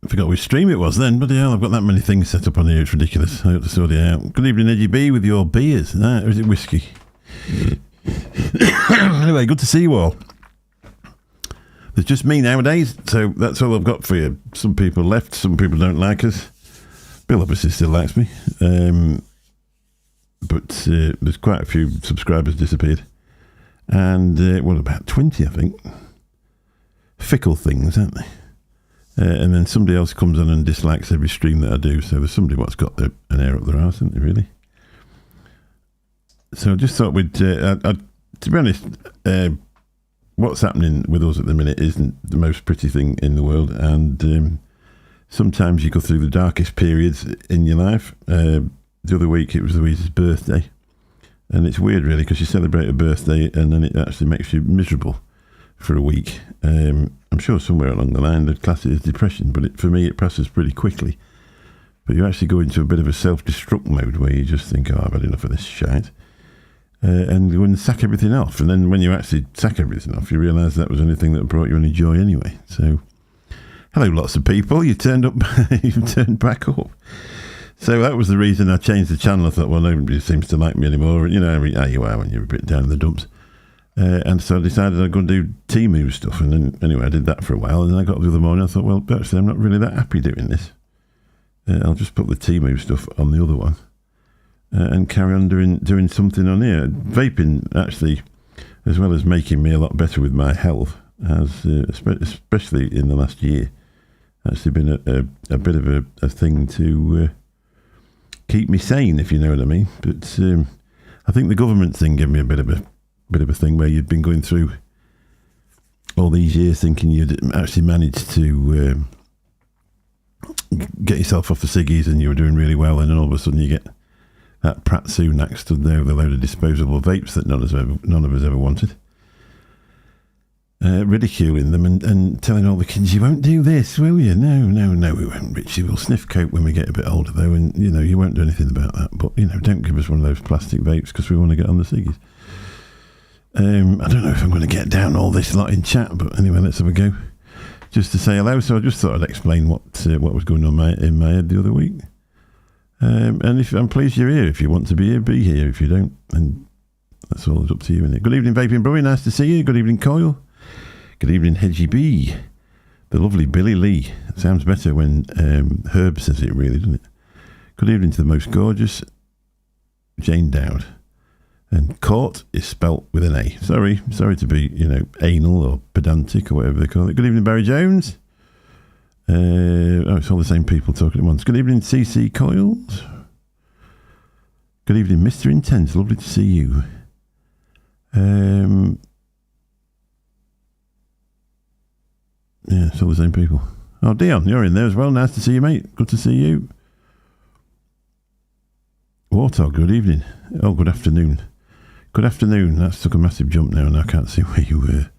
I forgot which stream it was then, but hell, I've got that many things set up on here, it's ridiculous. I have to sort it out. Good evening, Edgy B, with your beers. Or is it whiskey? Anyway, good to see you all. There's just me nowadays, so that's all I've got for you. Some people left, some people don't like us. Bill obviously still likes me. But there's quite a few subscribers disappeared. And, about 20, I think. Fickle things, aren't they? And then somebody else comes on and dislikes every stream that I do. So there's somebody what's got an air up their arse, isn't there, really? So I just thought to be honest, what's happening with us at the minute isn't the most pretty thing in the world. And sometimes you go through the darkest periods in your life. The other week it was Louise's birthday. And it's weird, really, because you celebrate a birthday and then it actually makes you miserable for a week. I'm sure somewhere along the line they'd class it as depression, but for me it passes pretty quickly. But you actually go into a bit of a self-destruct mode where you just think, I've had enough of this shite. And you wouldn't sack everything off. And then when you actually sack everything off, you realise that was the only thing that brought you any joy anyway. So, hello lots of people, you turned up, you've turned back up. So that was the reason I changed the channel. I thought, well, nobody seems to like me anymore. You know how you are when you're a bit down in the dumps. And so I decided I'd go and do Temu stuff. And then, anyway, I did that for a while. And then I got up the other morning. I thought, well, actually, I'm not really that happy doing this. I'll just put the Temu stuff on the other one and carry on doing something on here. Vaping, actually, as well as making me a lot better with my health, has, especially in the last year, actually been a bit of a thing to keep me sane, if you know what I mean. But I think the government thing gave me a bit of a thing where you'd been going through all these years thinking you'd actually managed to get yourself off the ciggies and you were doing really well, and then all of a sudden you get that Pratt Sunak stood there with a load of disposable vapes that none of us ever wanted, ridiculing them and telling all the kids, you won't do this, will you? No, we won't, Richie. We'll sniff coke when we get a bit older, though, and, you won't do anything about that. But, don't give us one of those plastic vapes because we want to get on the ciggies. I don't know if I'm going to get down all this lot in chat, but anyway, let's have a go. Just to say hello, so I just thought I'd explain what was going on in my head the other week. And if I'm pleased you're here. If you want to be here, be here. If you don't, then that's all up to you, isn't it? Good evening, Vaping Brewery. Nice to see you. Good evening, Coyle. Good evening, Hedgie B. The lovely Billy Lee. It sounds better when Herb says it, really, doesn't it? Good evening to the most gorgeous Jane Dowd. And court is spelt with an A. Sorry to be, anal or pedantic or whatever they call it. Good evening, Barry Jones. It's all the same people talking at once. Good evening, CC Coils. Good evening, Mr. Intense. Lovely to see you. Yeah, it's all the same people. Oh, Dion, you're in there as well. Nice to see you, mate. Good to see you. Warthog, good evening. Oh, good afternoon. Good afternoon. That's took a massive jump now, and I can't see where you were.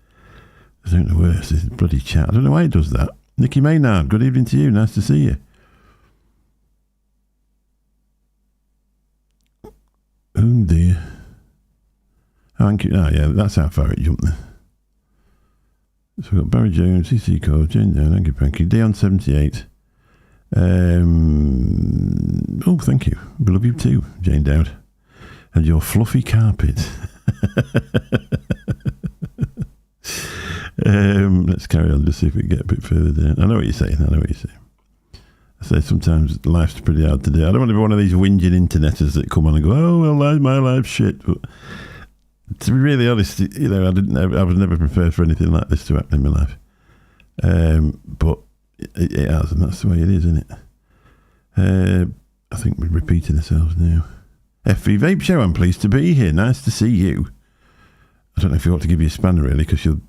I don't know where. This is bloody chat. I don't know why it does that. Nicky Maynard, good evening to you. Nice to see you. Oh, dear. Oh, yeah, that's how far it jumped there. So we've got Barry Jones, CC Code, Jane Down, Hanky Panky, Dion78. Oh, thank you. We love you too, Jane Dowd. And your fluffy carpet. Let's carry on, just see if we can get a bit further down. I know what you're saying. I say sometimes life's pretty hard to do. I don't want to be one of these whinging interneters that come on and go, oh, well, my life's shit. But to be really honest, I was never prepared for anything like this to happen in my life. But it has, and that's the way it is, isn't it? I think we're repeating ourselves now. FV Vape Show, I'm pleased to be here. Nice to see you. I don't know if you ought to give you a spanner, really, because you'll...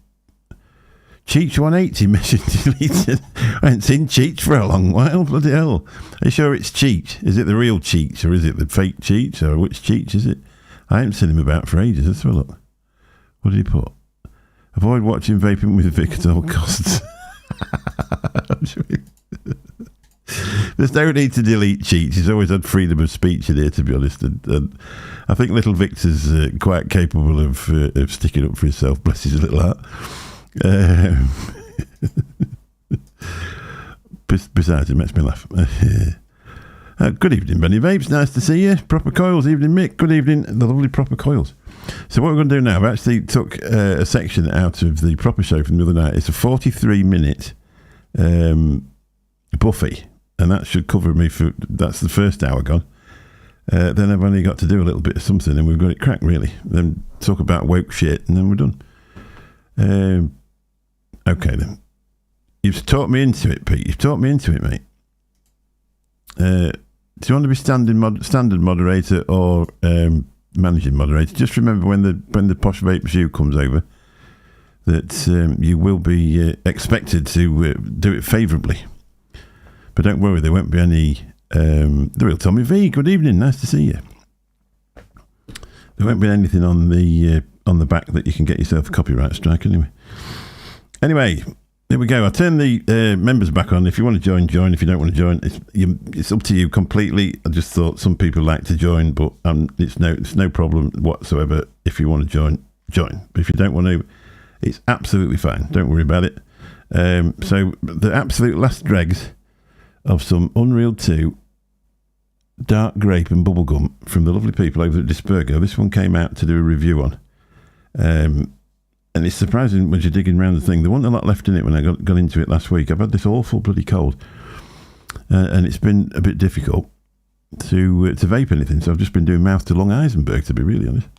Cheech 180 mission deleted. I haven't seen Cheech for a long while. Bloody hell. Are you sure it's Cheech? Is it the real Cheech, or is it the fake Cheech, or which Cheech is it? I haven't seen him about for ages. Let's have a look. What did he put? Avoid watching Vaping with Vic at all costs. There's no need to delete Cheech. He's always had freedom of speech in here, to be honest. And I think little Victor's quite capable of sticking up for himself. Bless his little heart. But besides, it makes me laugh. Good evening, Benny Vapes. Nice to see you. Proper Coils. Evening, Mick. Good evening, the lovely Proper Coils. So what we're going to do now, I've actually took a section out of the Proper Show from the other night. It's a 43-minute Buffy, and that should cover me for, that's the first hour gone. Then I've only got to do a little bit of something, and we've got it cracked, really. Then talk about woke shit, and then we're done. Okay, then. You've talked me into it, Pete. You've talked me into it, mate. Do you want to be standard moderator or managing moderator? Just remember when the Posh Vape View comes over that you will be expected to do it favourably. But don't worry, there won't be any... the real Tommy V, good evening, nice to see you. There won't be anything on the back that you can get yourself a copyright strike anyway. Anyway, here we go. I'll turn the members back on. If you want to join. If you don't want to join, it's up to you completely. I just thought some people like to join, but it's no problem whatsoever. If you want to join. But if you don't want to, it's absolutely fine. Don't worry about it. So the absolute last dregs of some Unreal 2 dark grape and bubblegum from the lovely people over at Dispergo. This one came out to do a review on. And it's surprising when you're digging around the thing. There wasn't a lot left in it when I got into it last week. I've had this awful bloody cold. And it's been a bit difficult to vape anything. So I've just been doing mouth to lung Eisenberg, to be really honest.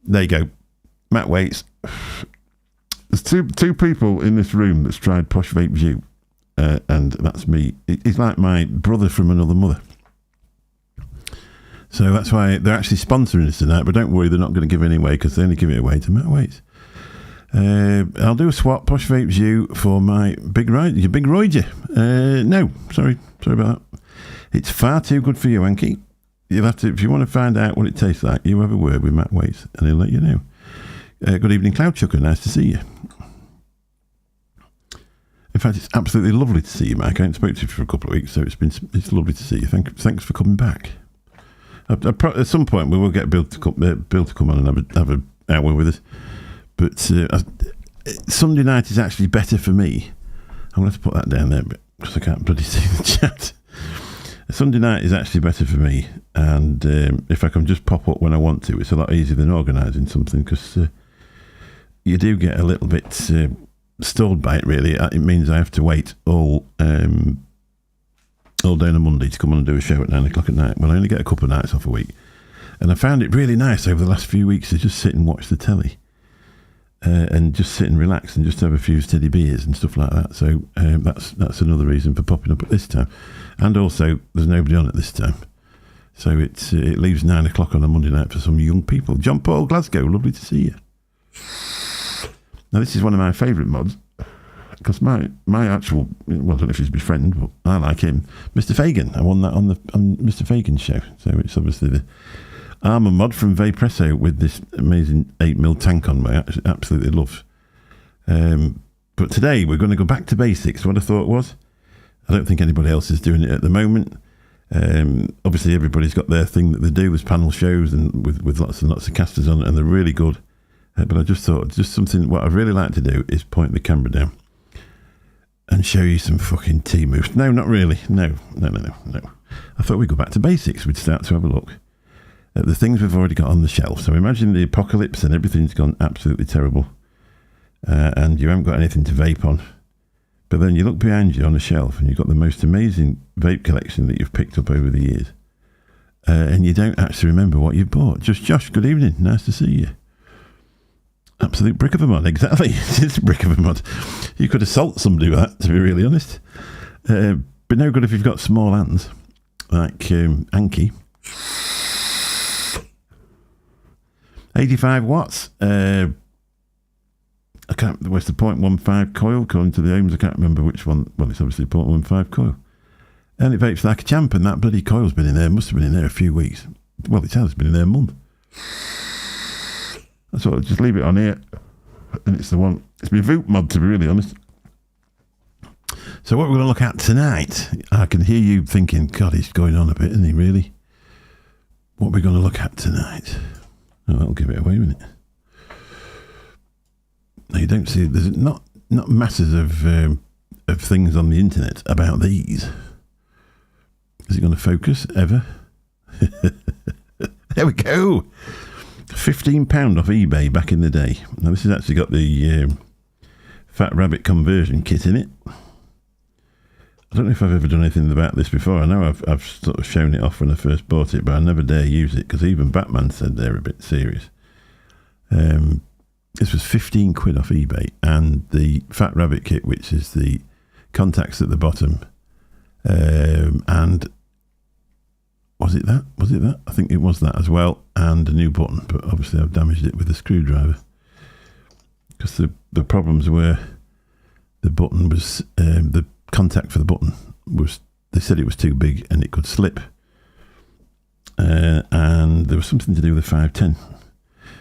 There you go. Matt Waits. There's two people in this room that's tried Posh Vape View. And that's me. He's like my brother from another mother. So that's why they're actually sponsoring us tonight. But don't worry, they're not going to give it away because they only give it away to Matt Waits. I'll do a swap, Posh Vape View, for my Big Roiger. No, sorry about that. It's far too good for you, Anki. You'll have to, if you want to find out what it tastes like, you have a word with Matt Waits and he'll let you know. Good evening, Cloud Chucker. Nice to see you. In fact, it's absolutely lovely to see you, Mike. I haven't spoken to you for a couple of weeks, so it's lovely to see you. Thanks for coming back. At some point, we will get Bill to come on and have an hour with us. But Sunday night is actually better for me. I'm going to have to put that down there because I can't bloody see the chat. Sunday night is actually better for me, and if I can just pop up when I want to, it's a lot easier than organising something because you do get a little bit stalled by it. Really, it means I have to wait all day on a Monday to come on and do a show at 9 o'clock at night. Well, I only get a couple of nights off a week, and I found it really nice over the last few weeks to just sit and watch the telly. And just sit and relax and just have a few steady beers and stuff like that. So that's another reason for popping up at this time. And also, there's nobody on at this time. So it leaves 9 o'clock on a Monday night for some young people. John Paul Glasgow, lovely to see you. Now, this is one of my favourite mods. Because my actual, well, I don't know if he's my friend, but I like him. Mr. Fagan. I won that on Mr. Fagan's show. So it's obviously the Armour mod from Vapresso with this amazing 8mm tank on, I absolutely love. But today we're going to go back to basics. What I thought was, I don't think anybody else is doing it at the moment. Obviously everybody's got their thing that they do. There's panel shows and with lots and lots of casters on it, and they're really good. But I just thought, just something, what I'd really like to do is point the camera down and show you some fucking tea moves. No, not really. No. I thought we'd go back to basics. We'd start to have a look at the things we've already got on the shelf. So imagine the apocalypse and everything's gone absolutely terrible. And you haven't got anything to vape on. But then you look behind you on a shelf and you've got the most amazing vape collection that you've picked up over the years. And you don't actually remember what you bought. Just Josh, good evening. Nice to see you. Absolute brick of a mod, exactly. It's a brick of a mod. You could assault somebody with that, to be really honest. But no good if you've got small hands, like Anki. 85 watts. I can't. What's the 0.15 coil? According to the ohms, I can't remember which one. Well, it's obviously 0.15 coil. And it vapes like a champ, and that bloody coil's been in there. Must have been in there a few weeks. Well, it has been in there a month. That's what. Just leave it on here, and it's the one. It's my Vape mod, to be really honest. So what we're going to look at tonight, I can hear you thinking, God, he's going on a bit, isn't he? Really? What we're going to look at tonight? Oh, that'll give it away, won't it? Now, you don't see, there's not masses of of things on the internet about these. Is it going to focus ever? There we go. £15 off eBay back in the day. Now this has actually got the Fat Rabbit conversion kit in it. I don't know if I've ever done anything about this before. I know I've sort of shown it off when I first bought it, but I never dare use it because even Batman said they're a bit serious. This was 15 quid off eBay, and the Fat Rabbit kit, which is the contacts at the bottom, and was it that? I think it was that as well, and a new button, but obviously I've damaged it with a screwdriver because the problems were the button was the contact for the button was, they said it was too big and it could slip, and there was something to do with the 510.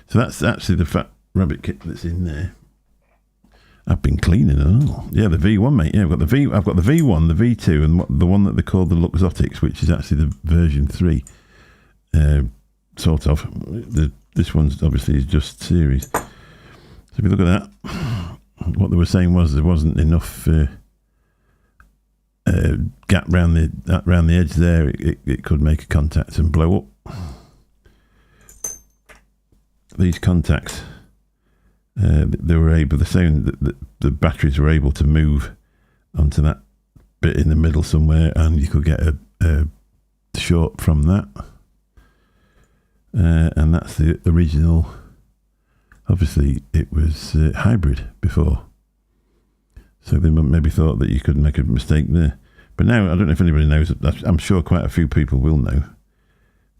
So that's actually the Fat Rabbit kit that's in there. I've been cleaning it all. Yeah, the V1, mate. Yeah, I've got the V1, the V2, and the one that they call the Luxotics, which is actually the version 3, sort of. This one's obviously is just series. So if you look at that, what they were saying was there wasn't enough gap round the edge there. It could make a contact and blow up. These contacts, they were able, the sound that the batteries were able to move onto that bit in the middle somewhere, and you could get a short from that. And that's the original. Obviously, it was hybrid before, so they maybe thought that you could make a mistake there. But now, I don't know if anybody knows. I'm sure quite a few people will know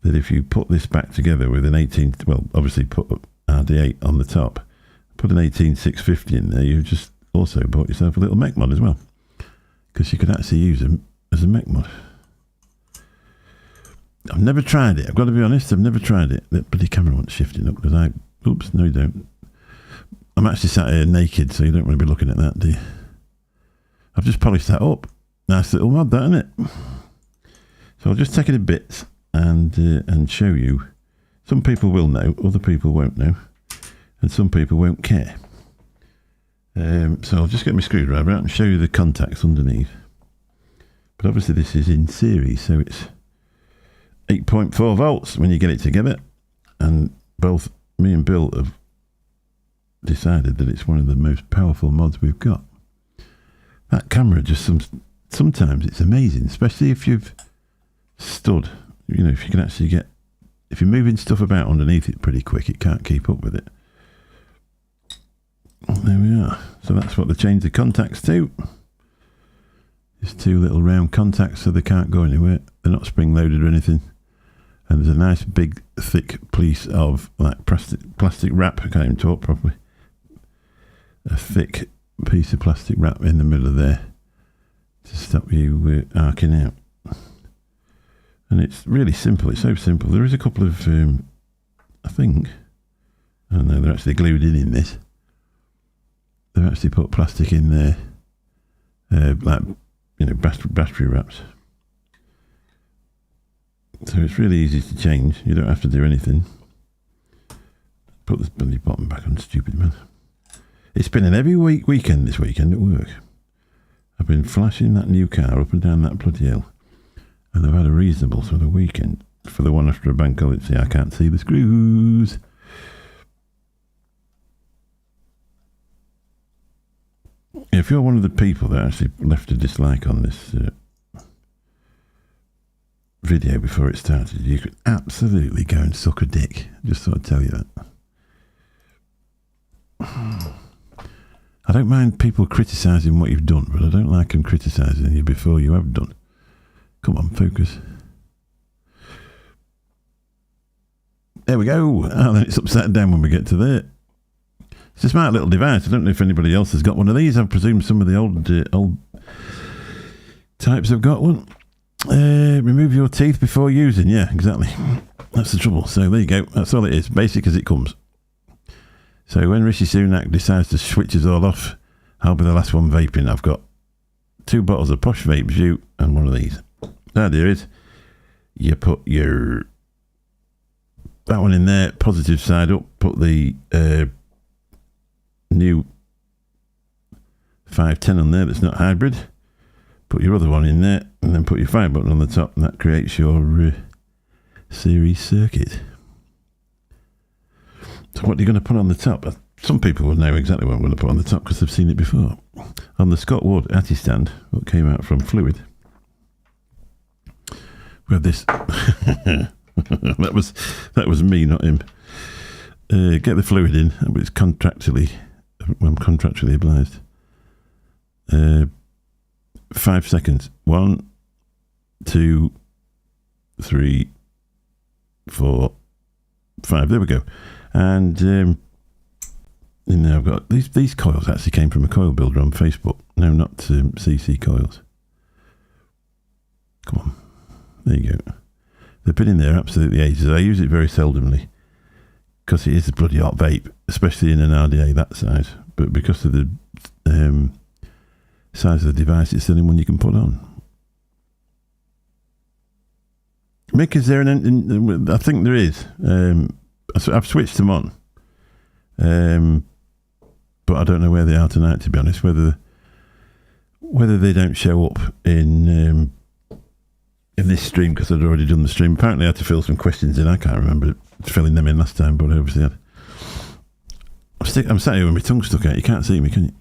that if you put this back together with an 18, well, obviously put RD8 on the top, put an 18650 in there, you've just also bought yourself a little MECH mod as well, because you could actually use them as a MECH mod. I've never tried it. I've got to be honest, I've never tried it. That bloody camera wants shifting up because oops, no you don't. I'm actually sat here naked, so you don't want to be looking at that, do you? I've just polished that up. Nice little mod, that, isn't it? So I'll just take it in bits and show you. Some people will know, other people won't know, and some people won't care. So I'll just get my screwdriver out and show you the contacts underneath. But obviously this is in series, so it's 8.4 volts when you get it together, and both me and Bill have decided that it's one of the most powerful mods we've got. That camera just sometimes it's amazing, especially if you've stood, you know, if you can actually get, if you're moving stuff about underneath it pretty quick, it can't keep up with it. There we are. So that's what they changed the contacts to. It's two little round contacts, so they can't go anywhere. They're not spring loaded or anything. And there's a nice big thick piece of like plastic wrap. I can't even talk properly. A thick piece of plastic wrap in the middle of there to stop you arcing out. And it's really simple. It's so simple. There is a couple of, I think, I don't know, they're actually glued in this. They've actually put plastic in there, like, you know, battery wraps. So it's really easy to change. You don't have to do anything. Put this bloody bottom back on, stupid man. It's been an every weekend this weekend at work. I've been flashing that new car up and down that bloody hill. And I've had a reasonable sort of weekend. For the one after a bank holiday, I can't see the screws. If you're one of the people that actually left a dislike on this video before it started, you could absolutely go and suck a dick. Just thought I'd tell you that. I don't mind people criticising what you've done, but I don't like them criticising you before you have done. Come on, focus. There we go. Oh, then it's upside down when we get to there. It's a smart little device. I don't know if anybody else has got one of these. I presume some of the old types have got one. Remove your teeth before using. Yeah, exactly. That's the trouble. So there you go. That's all it is. Basic as it comes. So when Rishi Sunak decides to switch us all off, I'll be the last one vaping. I've got 2 bottles of Posh Vape Jute and one of these. The idea is you put that one in there, positive side up, put the new 510 on there that's not hybrid. Put your other one in there, and then put your fire button on the top, and that creates your series circuit. So what are you going to put on the top? Some people will know exactly what I'm going to put on the top because they've seen it before. On the Scott Ward Atty stand, what came out from Fluid, we have this. that was me, not him. Get the fluid in, but it's I'm contractually obliged. 5 seconds. 1, 2, 3, 4, 5. There we go. And now I've got these coils actually came from a coil builder on Facebook. No, not CC coils. Come on. There you go. They've been in there absolutely ages. I use it very seldomly because it is a bloody hot vape, especially in an RDA that size. But because of the size of the device, it's the only one you can put on. Mick, is there I think there is. I've switched them on. But I don't know where they are tonight, to be honest. Whether they don't show up in this stream because I'd already done the stream. Apparently I had to fill some questions in. I can't remember filling them in last time, but I obviously had. I'm sat here with my tongue stuck out. You can't see me, can you?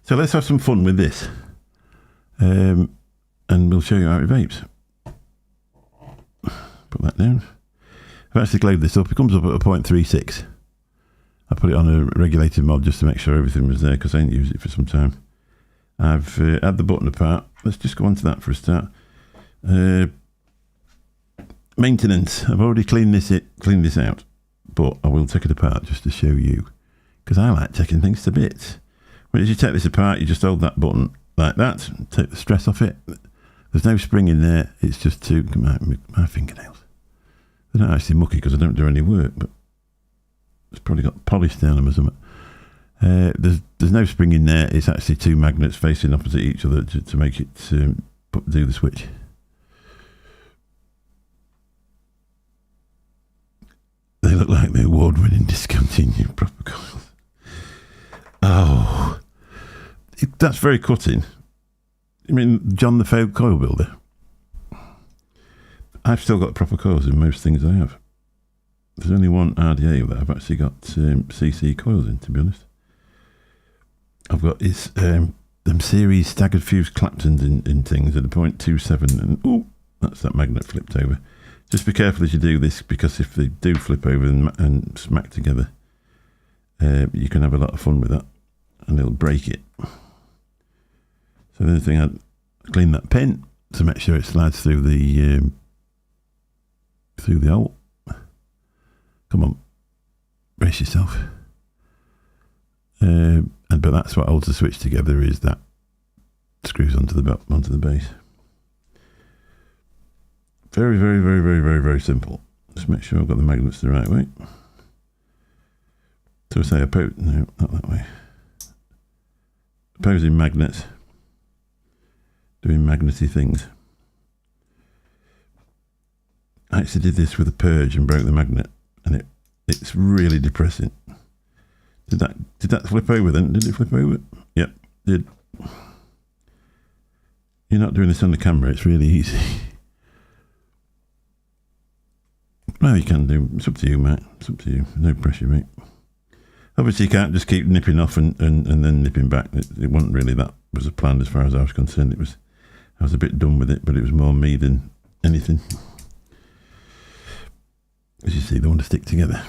So let's have some fun with this. And we'll show you how it vapes. Put that down. I've actually glued this up. It comes up at a 0.36. I put it on a regulated mod just to make sure everything was there because I ain't used it for some time. I've had the button apart. Let's just go on to that for a start. Maintenance. I've already cleaned this out, but I will take it apart just to show you because I like taking things to bits. When you take this apart, you just hold that button like that, take the stress off it. There's no spring in there. It's just my fingernails. They're not actually mucky because I don't do any work, but it's probably got polish down them or something. There's no spring in there. It's actually two magnets facing opposite each other to make it do the switch. They look like the award-winning discontinued proper coils. Oh, that's very cutting. I mean, John the failed coil builder. I've still got proper coils in most things I have. There's only one RDA that I've actually got CC coils in, to be honest. I've got them series staggered fuse Claptons in things at a 0.27, and that's that magnet flipped over. Just be careful as you do this, because if they do flip over and smack together, you can have a lot of fun with that, and it'll break it. So the other thing, I clean that pin to make sure it slides through the hole. Come on, brace yourself. But that's what holds the switch together, is that screws onto the base. Very, very, very, very, very, very simple. Just make sure I've got the magnets the right way. So I say no, not that way. Opposing magnets, doing magnety things. I actually did this with a purge and broke the magnet, and it's really depressing. Did that flip over then? Did it flip over? Yep, did. You're not doing this on the camera, it's really easy. Well, you can do. It's up to you, mate. It's up to you. No pressure, mate. Obviously, you can't just keep nipping off and then nipping back. It wasn't really that was a plan as far as I was concerned. I was a bit done with it, but it was more me than anything. As you see, they want to stick together.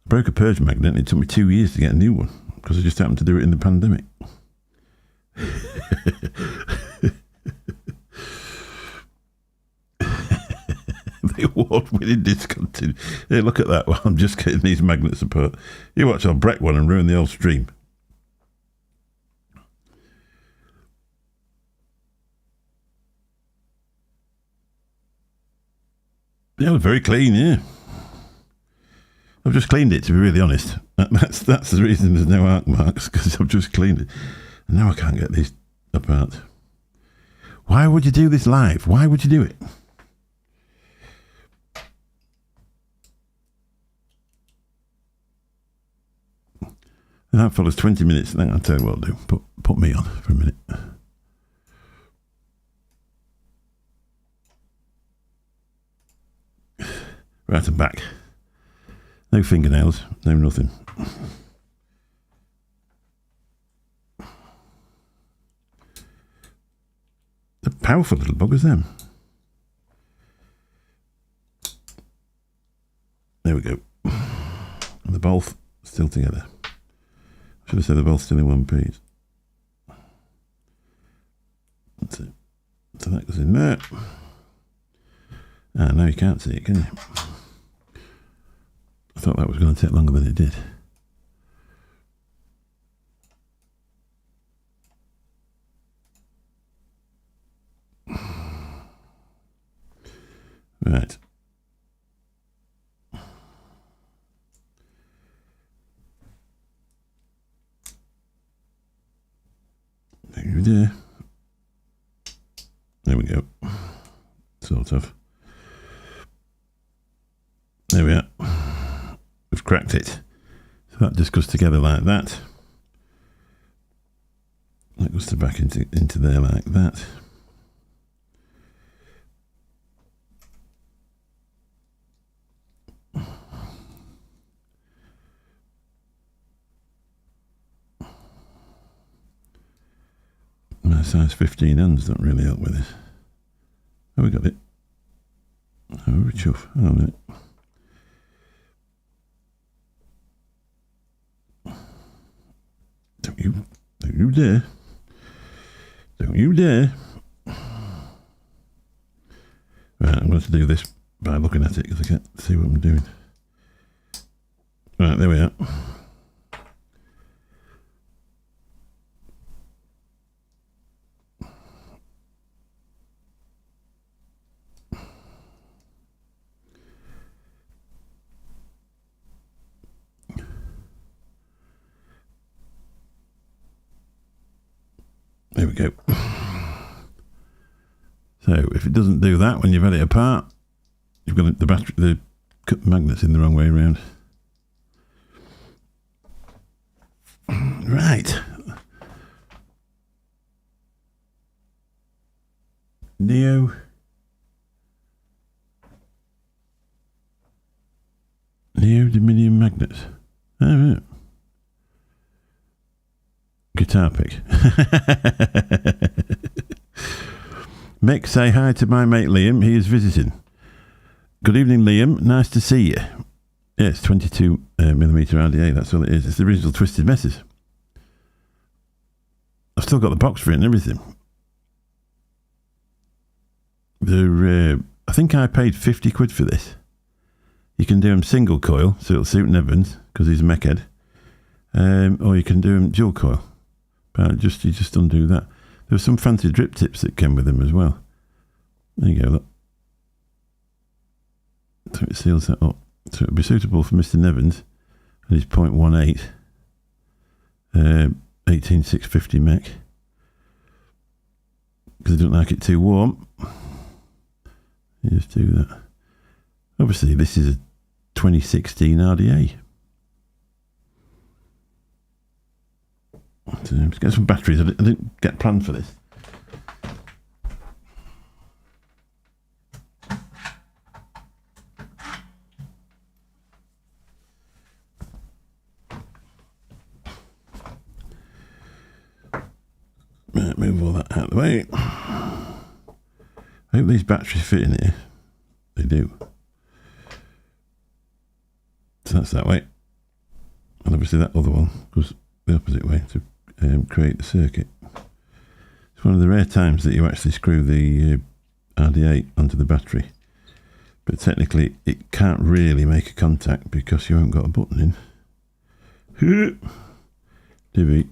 I broke a purge magnet, and it took me 2 years to get a new one because I just happened to do it in the pandemic. The award-winning discontinued. Hey, look at that while I'm just getting these magnets apart. You watch, I'll break one and ruin the whole stream. Yeah, very clean, yeah. I've just cleaned it, to be really honest. That's the reason there's no arc marks, because I've just cleaned it. And now I can't get these apart. Why would you do this live? Why would you do it? And that follows 20 minutes. Then I'll tell you what I'll do. Put me on for a minute. Right, I'm back. No fingernails, no nothing. They're powerful little buggers, them. There we go. And they're both still together. Should have said they're both still in one piece. That's it. So that goes in there. Ah, now you can't see it, can you? I thought that was going to take longer than it did. Right. There we go. Sort of. There we are. We've cracked it. So that just goes together like that. That goes back into there like that. My size 15 hands don't really help with this. Oh, we got it. Oh, we're chuff. Hang on a minute. Don't you dare. Don't you dare. Right, I'm going to do this by looking at it because I can't see what I'm doing. Right, there we are. There we go. So if it doesn't do that when you've had it apart, you've got the magnets in the wrong way around. Right. Neodymium magnets. Oh, right. Guitar pick. MECH, say hi to my mate Liam. He is visiting. Good evening, Liam. Nice to see you. Yeah, it's 22 millimeter RDA. That's all it is. It's the original Twisted Messes. I've still got the box for it and everything. I think I paid 50 quid for this. You can do them single coil, so it'll suit Nevins because he's a mech head. Or you can do them dual coil. But you just undo that. There were some fancy drip tips that came with them as well. There you go, look. So it seals that up. So it'll be suitable for Mr. Nevins and his 0.18 18650 mech. Because I don't like it too warm. You just do that. Obviously, this is a 2016 RDA. So let's get some batteries. I didn't get planned for this. Right, move all that out of the way. I hope these batteries fit in here. They do. So that's that way. And obviously that other one goes the opposite way to create the circuit. It's one of the rare times that you actually screw the RDA onto the battery. But technically it can't really make a contact because you haven't got a button in. Divvy.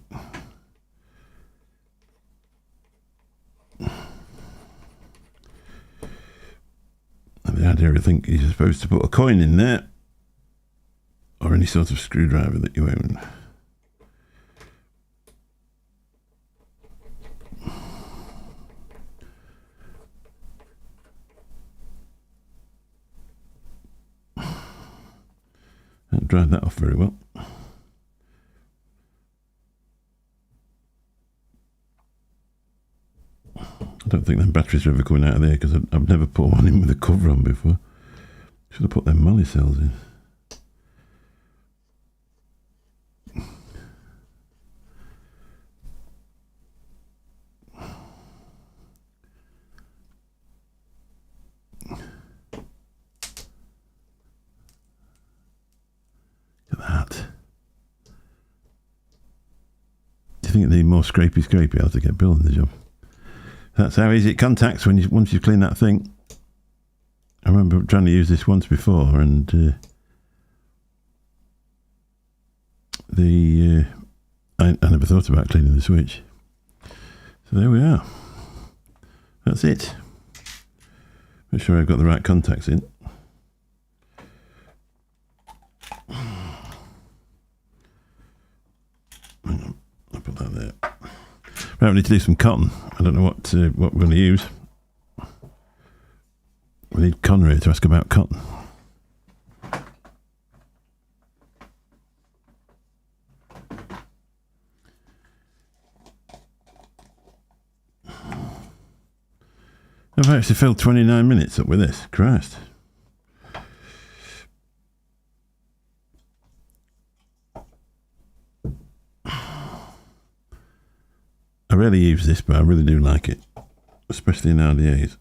And the idea, I think, is you're supposed to put a coin in there or any sort of screwdriver that you own. That dried that off very well. don't think them batteries are ever coming out of there because I've never put one in with a cover on before. Should have put them molly cells in. Look at that. Do you think it need more scrapey how to get building the job? That's how easy it contacts once you clean that thing. I remember trying to use this once before, and I never thought about cleaning the switch. So there we are. That's it. Make sure I've got the right contacts in. Hang on, I'll put that there. Right, we need to do some cotton. I don't know what we're going to use. We need Conrad to ask about cotton. I've actually filled 29 minutes up with this. Christ. I rarely use this, but I really do like it, especially in RDAs.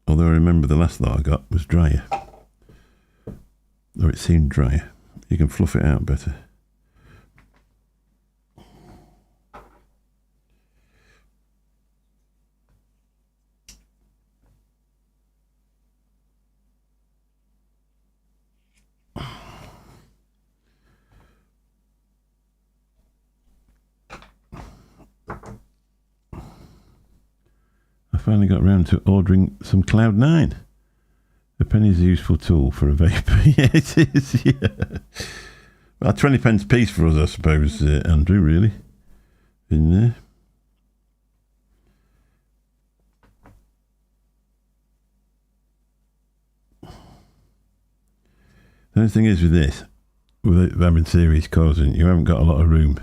Although I remember the last lot I got was drier. Or it seemed drier. You can fluff it out better. I finally got around to ordering some Cloud9. A penny's a useful tool for a vape. Yeah, it is, yeah. Well, 20 pence piece for us, I suppose, Andrew, really. In there. The only thing is with this, with having series cores, and you haven't got a lot of room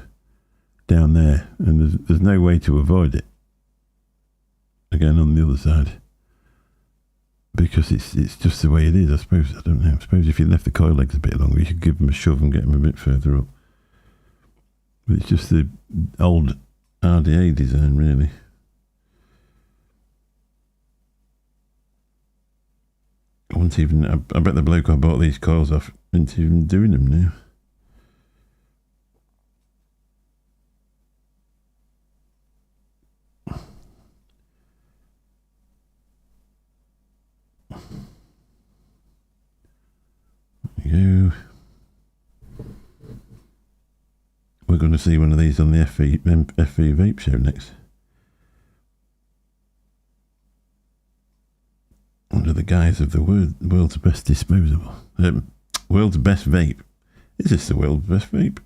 down there, and there's no way to avoid it. Again, on the other side, because it's just the way it is. I suppose, I don't know. I suppose if you left the coil legs a bit longer, you could give them a shove and get them a bit further up. But it's just the old RDA design, really. I won't even. I bet the bloke I bought these coils off isn't even doing them now. We're going to see one of these on the FE Vape show next. Under the guise of the world's best disposable. World's best vape. Is this the world's best vape?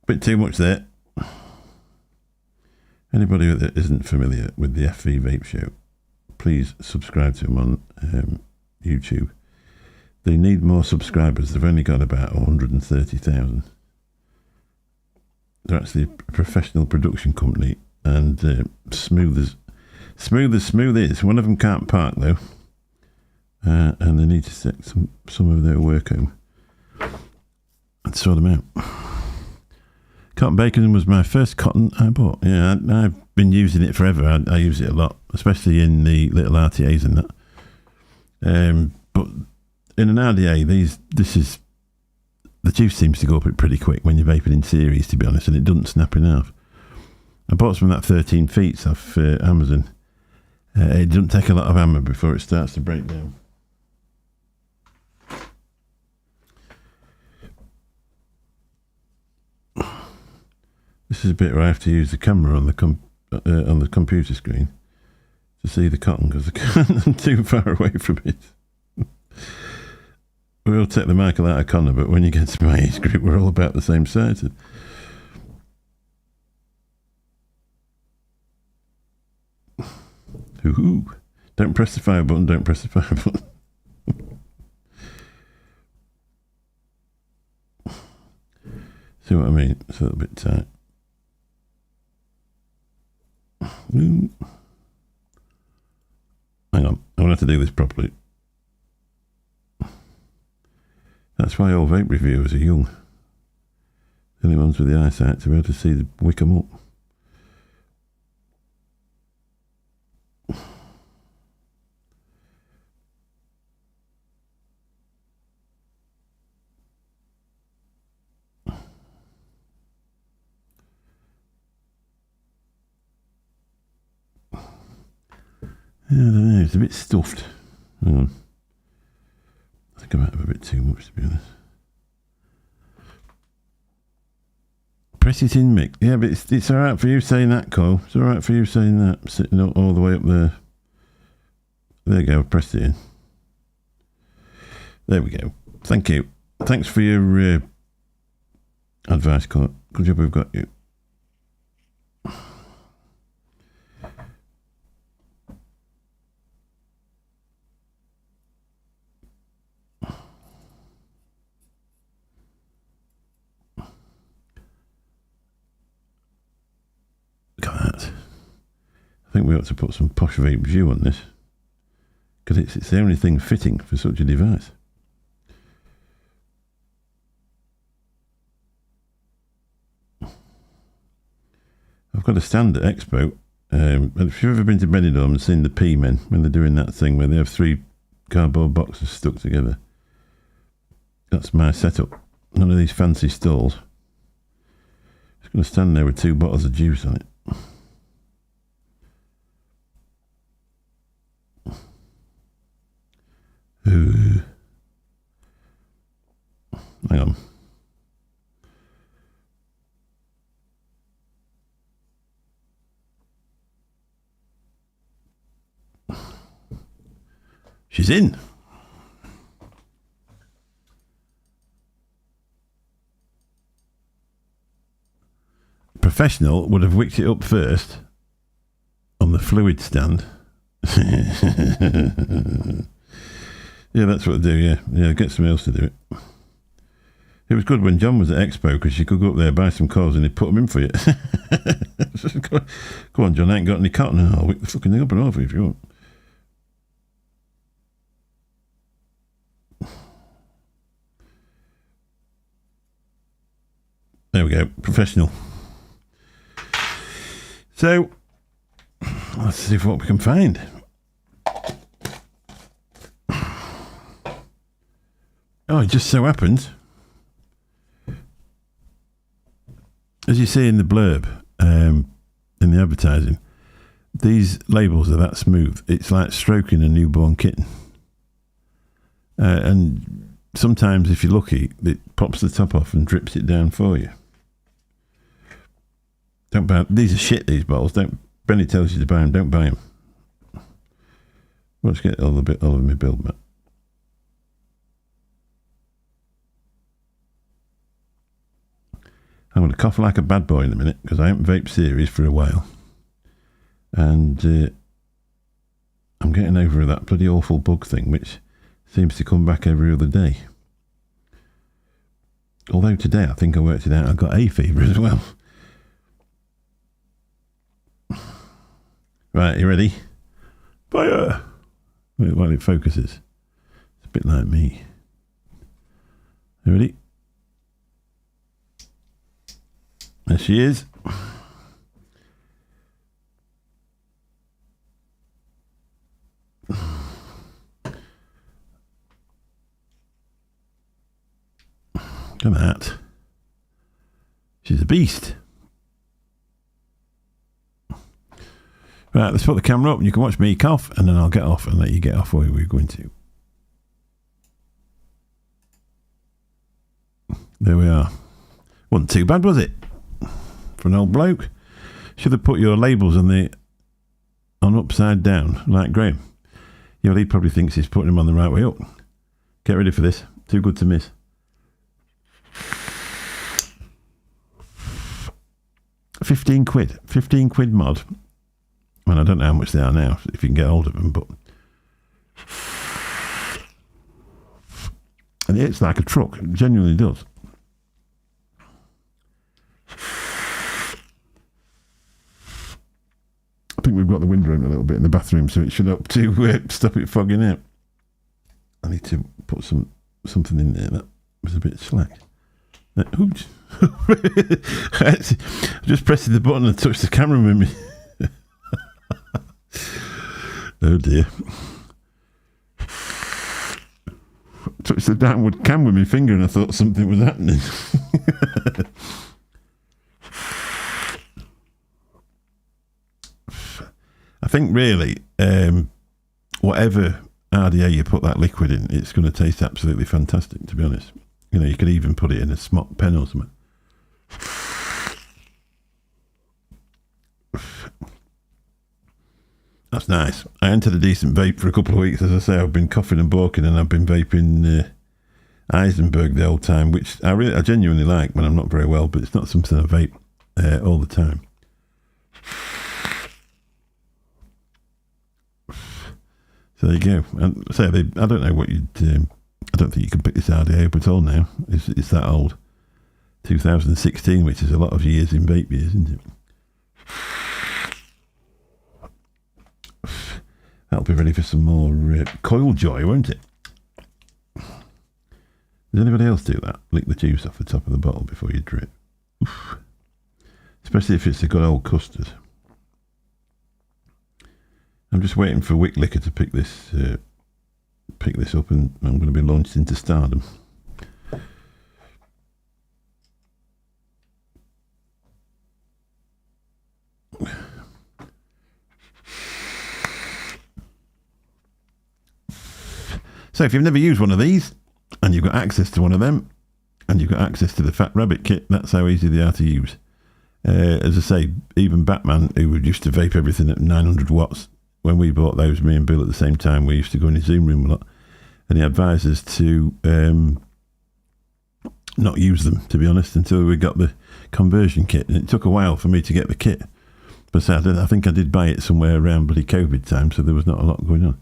Bit too much there. Anybody that isn't familiar with the FE Vape Show, please subscribe to them on YouTube. They need more subscribers. They've only got about 130,000. They're actually a professional production company, and smooth as smooth is. One of them can't park though, and they need to set some of their work home and sort them out. Cotton bacon was my first cotton I bought. Yeah, I've been using it forever. I use it a lot, especially in the little RTAs and that. But in an RDA, the juice seems to go up pretty quick when you're vaping in series, to be honest, and it doesn't snap in half. I bought some of that 13 feet off Amazon. It doesn't take a lot of hammer before it starts to break down. This is a bit where I have to use the camera on the computer screen to see the cotton because I'm too far away from it. We'll take the Michael out of Connor, but when you get to my age group, we're all about the same size. Ooh. Don't press the fire button, don't press the fire button. See what I mean? It's a little bit tight. Hang on, I'm going to have to do this properly. That's why all vape reviewers are young. The only ones with the eyesight to be able to see the wick them up. I don't know, it's a bit stuffed. Hang on. I think I might have a bit too much, to be honest. Press it in, Mick. Yeah, but it's alright for you saying that, Cole. It's alright for you saying that. Sitting all the way up there. There you go, I've pressed it in. There we go. Thank you. Thanks for your advice, Cole. Good job we've got you. Look at that. I think we ought to put some Posh Vape View on this, because it's the only thing fitting for such a device. I've got a stand at Expo. If you've ever been to Benidorm and seen the P-men when they're doing that thing where they have 3 cardboard boxes stuck together, that's my setup. None of these fancy stalls. Just going to stand there with 2 bottles of juice on it. Ooh. Hang on. She's in. Professional would have wicked it up first on the fluid stand. Yeah, that's what I do, yeah. Yeah, get somebody else to do it. It was good when John was at Expo, because you could go up there, buy some coals, and he'd put them in for you. Go on, John, I ain't got any cotton. I'll wick the fucking thing up and over if you want. There we go, professional. So, let's see what we can find. Oh, it just so happens, as you see in the blurb, in the advertising, these labels are that smooth. It's like stroking a newborn kitten. And sometimes, if you're lucky, it pops the top off and drips it down for you. Don't buy. These are shit, these bottles. Don't. Benny tells you to buy them. Don't buy them. Let's get all of my build back. I'm going to cough like a bad boy in a minute, because I haven't vaped series for a while. And I'm getting over that bloody awful bug thing, which seems to come back every other day. Although today I think I worked it out, I got hay fever as well. Right, you ready? Fire! Wait while it focuses. It's a bit like me. You ready? There she is. Look at that. She's a beast. Right, let's put the camera up and you can watch me cough, and then I'll get off and let you get off where we're going to. There we are. Wasn't too bad, was it? For an old bloke. Should have put your labels on upside down, like Graham. Yeah, well, he probably thinks he's putting them on the right way up. Get ready for this. Too good to miss. £15. 15 quid mod. Well, I don't know how much they are now, if you can get hold of them, but... And it's like a truck. It genuinely does. think we've got the window open a little bit in the bathroom, so it should help to stop it fogging out. I need to put something in there that was a bit slack. Just pressing the button and touched the camera with me. Oh dear. Touched the downward cam with my finger and I thought something was happening. I think really, whatever RDA you put that liquid in, it's going to taste absolutely fantastic, to be honest. You know, you could even put it in a smock pen or something. That's nice. I entered a decent vape for a couple of weeks. As I say, I've been coughing and balking, and I've been vaping Eisenberg the whole time, which I genuinely like when I'm not very well, but it's not something I vape all the time. So there you go. And so I don't know what you'd. I don't think you can pick this RDA up at all now. It's that old. 2016, which is a lot of years in vape years, isn't it? That'll be ready for some more coil joy, won't it? Does anybody else do that? Lick the juice off the top of the bottle before you drip. Oof. Especially if it's a good old custard. I'm just waiting for Wick Liquor to pick this up, and I'm going to be launched into stardom. So if you've never used one of these, and you've got access to one of them, and you've got access to the Fat Rabbit kit, that's how easy they are to use. As I say, even Batman, who used to vape everything at 900 watts, when we bought those, me and Bill at the same time, we used to go in his Zoom room a lot, and he advised us to not use them, to be honest, until we got the conversion kit. And it took a while for me to get the kit. But I think I did buy it somewhere around bloody COVID time, so there was not a lot going on.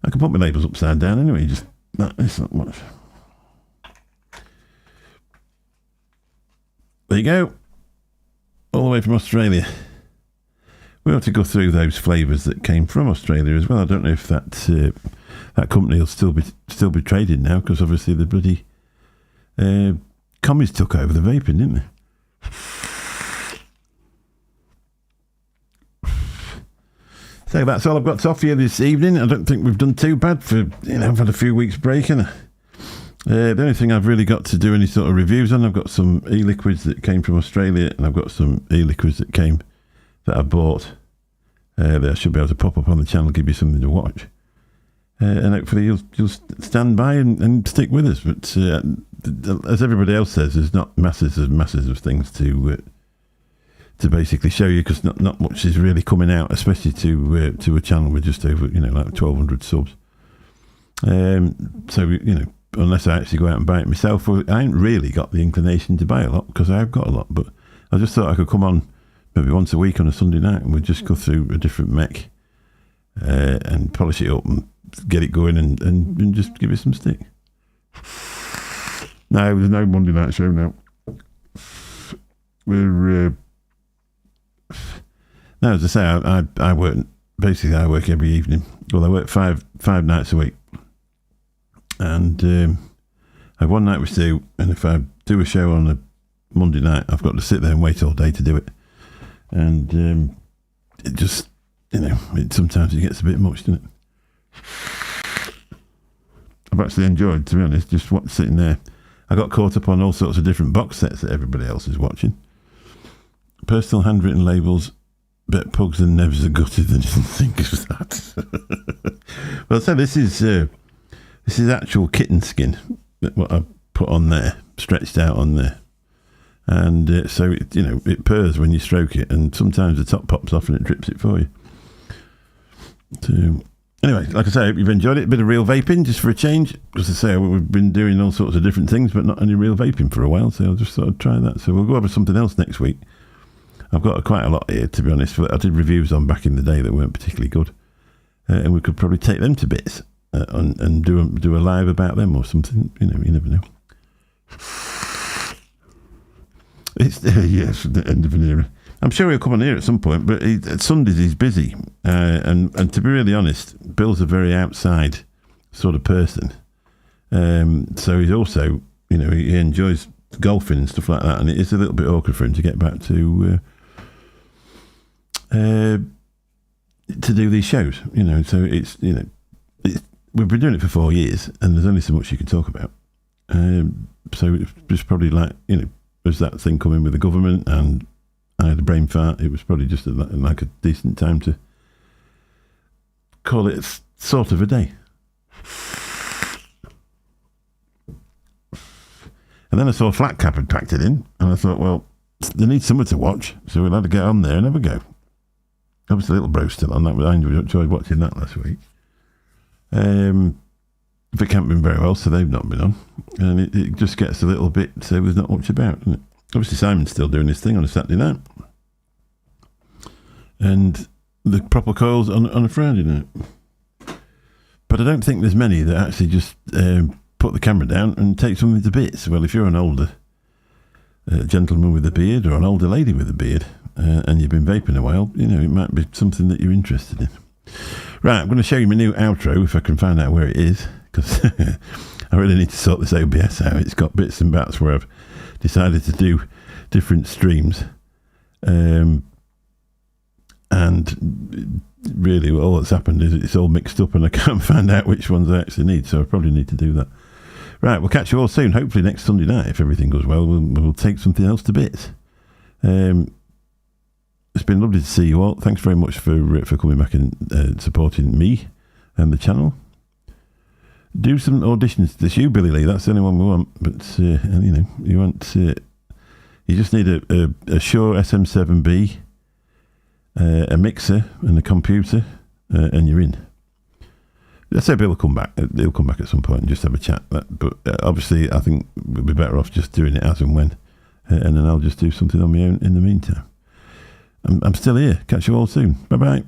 I can put my labels upside down anyway, it's not much. There you go. All the way from Australia. We have to go through those flavours that came from Australia as well. I don't know if that company will still be trading now, because obviously the bloody commies took over the vaping, didn't they? So that's all I've got to offer you this evening. I don't think we've done too bad for, I've had a few weeks break, and the only thing I've really got to do any sort of reviews on, I've got some e-liquids that came from Australia, and I've got some e-liquids that I bought that I should be able to pop up on the channel, give you something to watch, and hopefully you'll stand by and stick with us. But as everybody else says, there's not masses of things to basically show you, because not much is really coming out, especially to a channel with just over like 1,200 subs. So unless I actually go out and buy it myself, I ain't really got the inclination to buy a lot, because I've got a lot. But I just thought I could come on maybe once a week on a Sunday night, and we'd just go through a different MECH and polish it up and get it going, and just give it some stick. No, there's no Monday night show now. We're no, as I say, I work every evening. Well, I work five nights a week, and I have one night with Sue, and if I do a show on a Monday night, I've got to sit there and wait all day to do it, and it just sometimes it gets a bit much, doesn't it? I've actually enjoyed, to be honest, just sitting there. I got caught up on all sorts of different box sets that everybody else is watching. Personal handwritten labels. Bet pugs and nevs are gutted than you didn't think of that. Well, so this is actual kitten skin, what I put on there, stretched out on there, and so it purrs when you stroke it, and sometimes the top pops off and it drips it for you. So anyway, like I say, I hope you've enjoyed it. A bit of real vaping just for a change. As I say, we've been doing all sorts of different things, but not any real vaping for a while, so I just thought I'd try that. So we'll go over something else next week. I've got quite a lot here, to be honest. I did reviews on back in the day that weren't particularly good, and we could probably take them to bits and do a live about them or something. You never know. It's yes, the end of an era. I'm sure he'll come on here at some point, but Sundays he's busy. And to be really honest, Bill's a very outside sort of person. So he's also, he enjoys golfing and stuff like that, and it is a little bit awkward for him to get back to do these shows. So it's we've been doing it for 4 years, and there's only so much you can talk about. So it's just probably like there's that thing coming with the government, and I had a brain fart. It was probably just like a decent time to call it sort of a day. And then I saw Flat Cap had packed it in, and I thought, well, they need someone to watch, so we'll have to get on there and have a go. Obviously, Little Bro's still on that, but I enjoyed watching that last week. Vic haven't been very well, so they've not been on. And it just gets a little bit, so there's not much about, doesn't it? Obviously, Simon's still doing his thing on a Saturday night. And the proper coils on a Friday night. But I don't think there's many that actually just put the camera down and take something to bits. Well, if you're an older gentleman with a beard or an older lady with a beard and you've been vaping a while, it might be something that you're interested in. Right, I'm going to show you my new outro if I can find out where it is, because I really need to sort this OBS out. It's got bits and bats where I've decided to do different streams. And really all that's happened is it's all mixed up and I can't find out which ones I actually need, so I probably need to do that. Right, we'll catch you all soon. Hopefully next Sunday night, if everything goes well, we'll take something else to bits. It's been lovely to see you all. Thanks very much for coming back and supporting me and the channel. Do some auditions. This you, Billy Lee. That's the only one we want. But you want. You just need a Shure SM7B, a mixer, and a computer, and you're in. I say Bill will come back. He'll come back at some point and just have a chat. But obviously, I think we'll be better off just doing it as and when, and then I'll just do something on my own in the meantime. I'm still here. Catch you all soon. Bye bye.